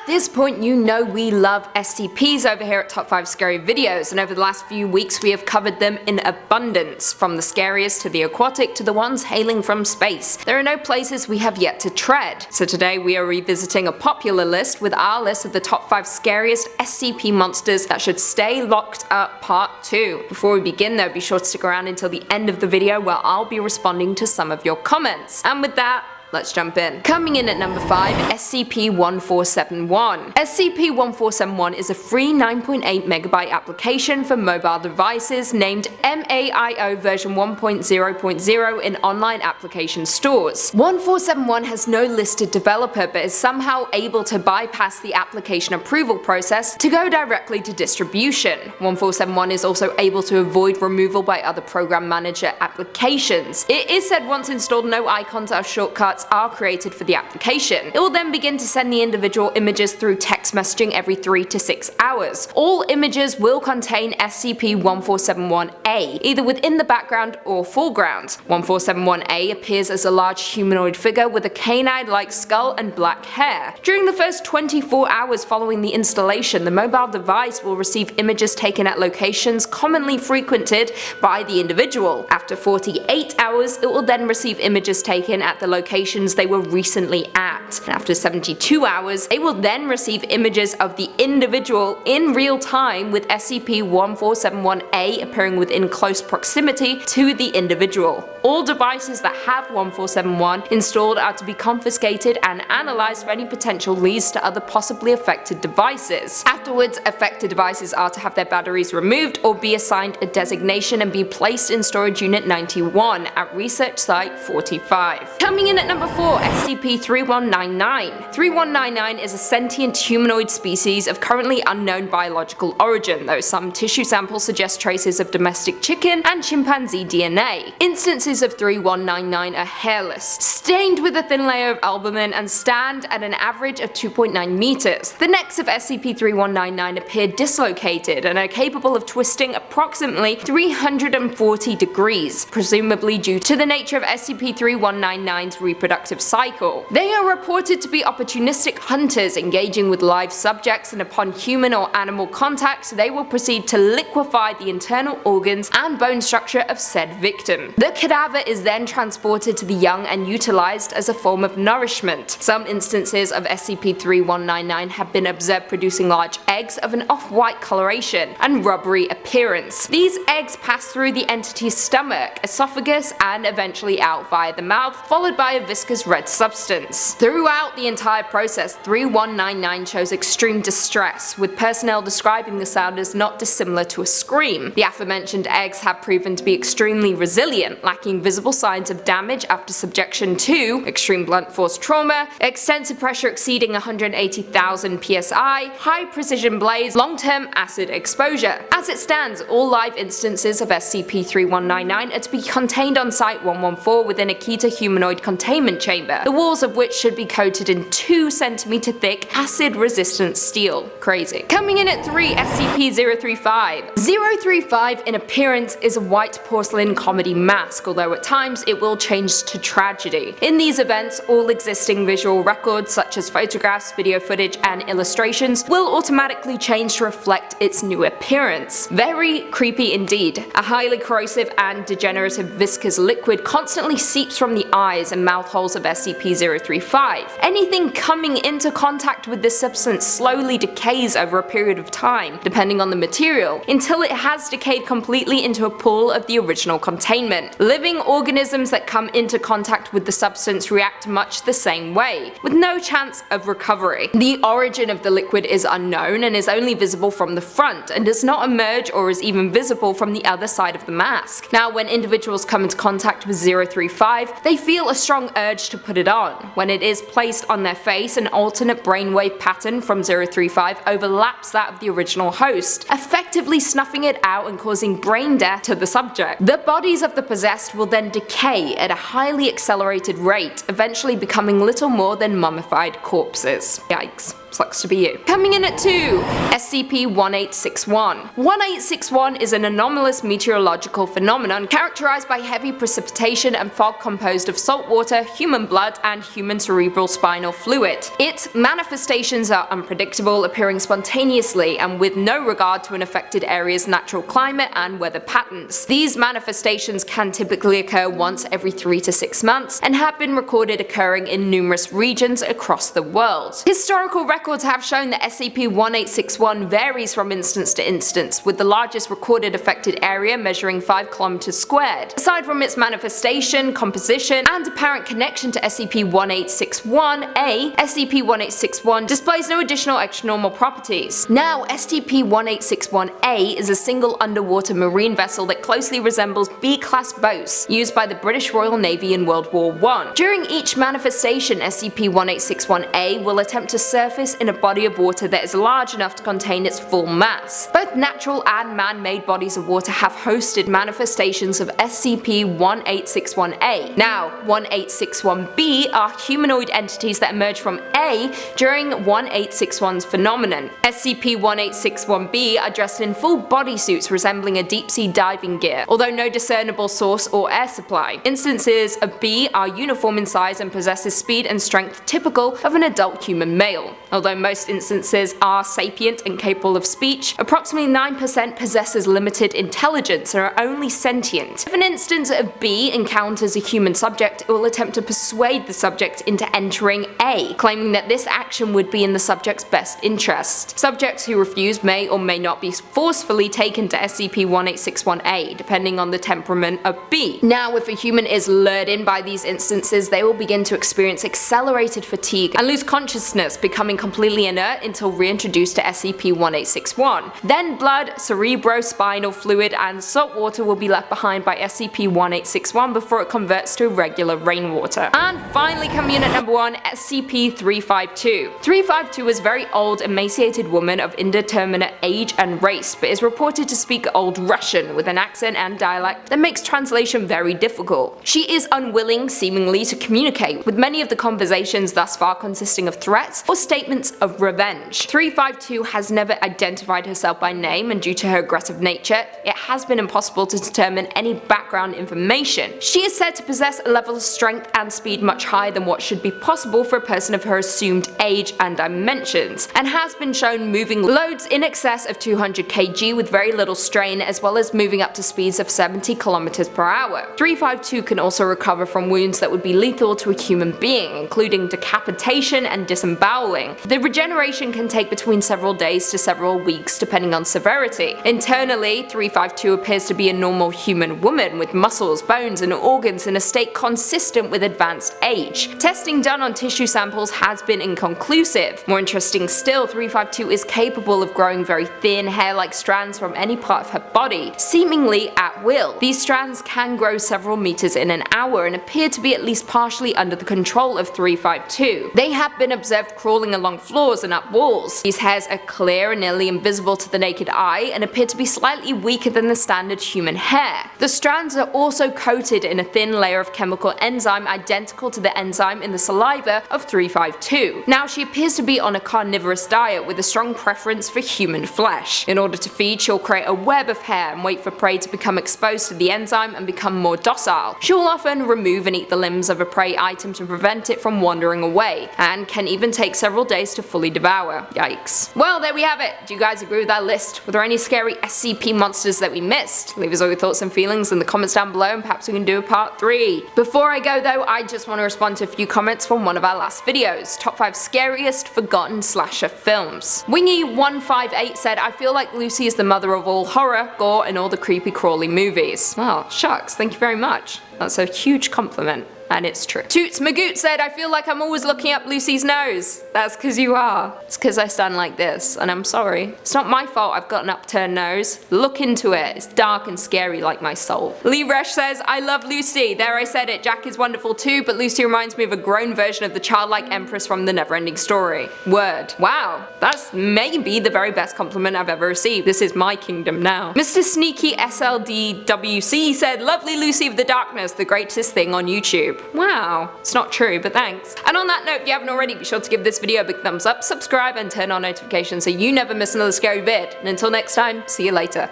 At this point, you know we love SCPs over here at Top 5 Scary Videos, and over the last few weeks we have covered them in abundance, from the scariest to the aquatic to the ones hailing from space. There are no places we have yet to tread, so today we are revisiting a popular list with our list of the top 5 scariest SCP monsters that should stay locked up part 2. Before we begin though, be sure to stick around until the end of the video where I'll be responding to some of your comments. And with that, let's jump in. Coming in at number 5, SCP-1471. SCP-1471 is a free 9.8 MB application for mobile devices named MAIO version 1.0.0 in online application stores. 1471 has no listed developer but is somehow able to bypass the application approval process to go directly to distribution. 1471 is also able to avoid removal by other program manager applications. It is said once installed, no icons or shortcuts are created for the application. It will then begin to send the individual images through text messaging every 3 to 6 hours. All images will contain SCP-1471-A, either within the background or foreground. 1471-A appears as a large humanoid figure with a canine-like skull and black hair. During the first 24 hours following the installation, the mobile device will receive images taken at locations commonly frequented by the individual. After 48 hours, it will then receive images taken at the locations they were recently at. And after 72 hours, they will then receive images of the individual in real time, with SCP-1471-A appearing within close proximity to the individual. All devices that have 1471 installed are to be confiscated and analysed for any potential leads to other possibly affected devices. Afterwards, affected devices are to have their batteries removed or be assigned a designation and be placed in Storage Unit 91 at Research Site 45. Coming in at number 4, SCP-3199. 3199 is a sentient humanoid species of currently unknown biological origin, though some tissue samples suggest traces of domestic chicken and chimpanzee DNA. Instances of 3199 are hairless, stained with a thin layer of albumin, and stand at an average of 2.9 meters. The necks of SCP-3199 appear dislocated and are capable of twisting approximately 340 degrees, presumably due to the nature of SCP-3199's reproductive cycle. They are reported to be opportunistic hunters engaging with live subjects, and upon human or animal contact they will proceed to liquefy the internal organs and bone structure of said victim. The cadaver is then transported to the young and utilized as a form of nourishment. Some instances of SCP-3199 have been observed producing large eggs of an off-white coloration and rubbery appearance. These eggs pass through the entity's stomach, esophagus, and eventually out via the mouth, followed by a viscous red substance. Throughout the entire process, 3199 shows extreme distress, with personnel describing the sound as not dissimilar to a scream. The aforementioned eggs have proven to be extremely resilient, lacking visible signs of damage after subjection to extreme blunt force trauma, extensive pressure exceeding 180,000 psi, high precision blades, long-term acid exposure. As it stands, all live instances of SCP-3199 are to be contained on Site-114 within a Kita humanoid containment chamber, the walls of which should be coated in 2 cm thick acid-resistant steel. Crazy. Coming in at 3, SCP-035. 035 in appearance is a white porcelain comedy mask, although at times it will change to tragedy. In these events, all existing visual records such as photographs, video footage, and illustrations will automatically change to reflect its new appearance. Very creepy indeed. A highly corrosive and degenerative viscous liquid constantly seeps from the eyes and mouth holes of SCP-035. Anything coming into contact with this substance slowly decays over a period of time, depending on the material, until it has decayed completely into a pool of the original containment. Living organisms that come into contact with the substance react much the same way, with no chance of recovery. The origin of the liquid is unknown and is only visible from the front, and does not emerge or is even visible from the other side of the mask. Now, when individuals come into contact with 035, they feel a strong urge to put it on. When it is placed on their face, an alternate brainwave pattern from 035 overlaps that of the original host, effectively snuffing it out and causing brain death to the subject. The bodies of the possessed will then decay at a highly accelerated rate, eventually becoming little more than mummified corpses. Yikes. sucks to be you. Coming in at 2, SCP-1861. 1861 is an anomalous meteorological phenomenon characterized by heavy precipitation and fog composed of salt water, human blood, and human cerebral spinal fluid. Its manifestations are unpredictable, appearing spontaneously and with no regard to an affected area's natural climate and weather patterns. These manifestations can typically occur once every 3 to 6 months and have been recorded occurring in numerous regions across the world. Historical records have shown that SCP-1861 varies from instance to instance, with the largest recorded affected area measuring 5 kilometers squared. Aside from its manifestation, composition, and apparent connection to SCP-1861-A, SCP-1861 displays no additional extranormal properties. Now, SCP-1861-A is a single underwater marine vessel that closely resembles B-class boats used by the British Royal Navy in World War I. During each manifestation, SCP-1861-A will attempt to surface in a body of water that is large enough to contain its full mass. Both natural and man-made bodies of water have hosted manifestations of SCP-1861-A. Now, 1861-B are humanoid entities that emerge from A during 1861's phenomenon. SCP-1861-B are dressed in full bodysuits resembling a deep-sea diving gear, although no discernible source or air supply. Instances of B are uniform in size and possesses speed and strength typical of an adult human male. Although most instances are sapient and capable of speech, approximately 9% possesses limited intelligence and are only sentient. If an instance of B encounters a human subject, it will attempt to persuade the subject into entering A, claiming that this action would be in the subject's best interest. Subjects who refuse may or may not be forcefully taken to SCP-1861-A, depending on the temperament of B. Now, if a human is lured in by these instances, they will begin to experience accelerated fatigue and lose consciousness, becoming completely inert until reintroduced to SCP-1861. Then blood, cerebrospinal fluid, and salt water will be left behind by SCP-1861 before it converts to regular rainwater. And finally, coming in at number 1, SCP-352. 352 is a very old, emaciated woman of indeterminate age and race, but is reported to speak Old Russian with an accent and dialect that makes translation very difficult. She is unwilling, seemingly, to communicate, with many of the conversations thus far consisting of threats or statements of revenge. 352 has never identified herself by name, and due to her aggressive nature, it has been impossible to determine any background information. She is said to possess a level of strength and speed much higher than what should be possible for a person of her assumed age and dimensions, and has been shown moving loads in excess of 200 kg with very little strain, as well as moving up to speeds of 70 km per hour. 352 can also recover from wounds that would be lethal to a human being, including decapitation and disemboweling. The regeneration can take between several days to several weeks depending on severity. Internally, 352 appears to be a normal human woman with muscles, bones, and organs in a state consistent with advanced age. Testing done on tissue samples has been inconclusive. More interesting still, 352 is capable of growing very thin, hair-like strands from any part of her body, seemingly at will. These strands can grow several meters in an hour and appear to be at least partially under the control of 352. They have been observed crawling along floors and up walls. These hairs are clear and nearly invisible to the naked eye and appear to be slightly weaker than the standard human hair. The strands are also coated in a thin layer of chemical enzyme identical to the enzyme in the saliva of 352. Now, she appears to be on a carnivorous diet with a strong preference for human flesh. In order to feed, she'll create a web of hair and wait for prey to become exposed to the enzyme and become more docile. She'll often remove and eat the limbs of a prey item to prevent it from wandering away, and can even take several days to fully devour. Yikes. Well, there we have it. Do you guys agree with that list? Were there any scary SCP monsters that we missed? Leave us all your thoughts and feelings in the comments down below, and perhaps we can do a part 3. Before I go though, I just want to respond to a few comments from one of our last videos. Top 5 scariest forgotten slasher films. Wingy158 said, I feel like Lucy is the mother of all horror, gore, and all the creepy crawly movies. Oh, shucks, thank you very much. That's a huge compliment. And it's true. Toots Magoot said, I feel like I'm always looking up Lucy's nose. That's cause you are. It's cause I stand like this, and I'm sorry. It's not my fault I've got an upturned nose. Look into it. It's dark and scary like my soul. Lee Resch says, I love Lucy. There, I said it. Jack is wonderful too, but Lucy reminds me of a grown version of the childlike empress from The Neverending Story. Word. Wow. That's maybe the very best compliment I've ever received. This is my kingdom now. Mr. Sneaky SLDWC said, lovely Lucy of the Darkness, the greatest thing on YouTube. YouTube. Wow. It's not true, but thanks. And on that note, if you haven't already, be sure to give this video a big thumbs up, subscribe, and turn on notifications so you never miss another scary vid. And until next time, see you later.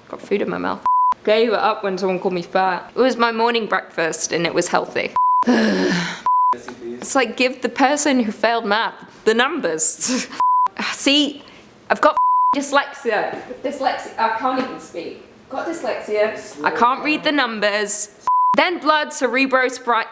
Got food in my mouth. Gave it up when someone called me fat. It was my morning breakfast and it was healthy. It's like, give the person who failed math the numbers. See, I've got dyslexia. I can't even speak. Got dyslexia. I can't read the numbers. Then blood, cerebro, sprite.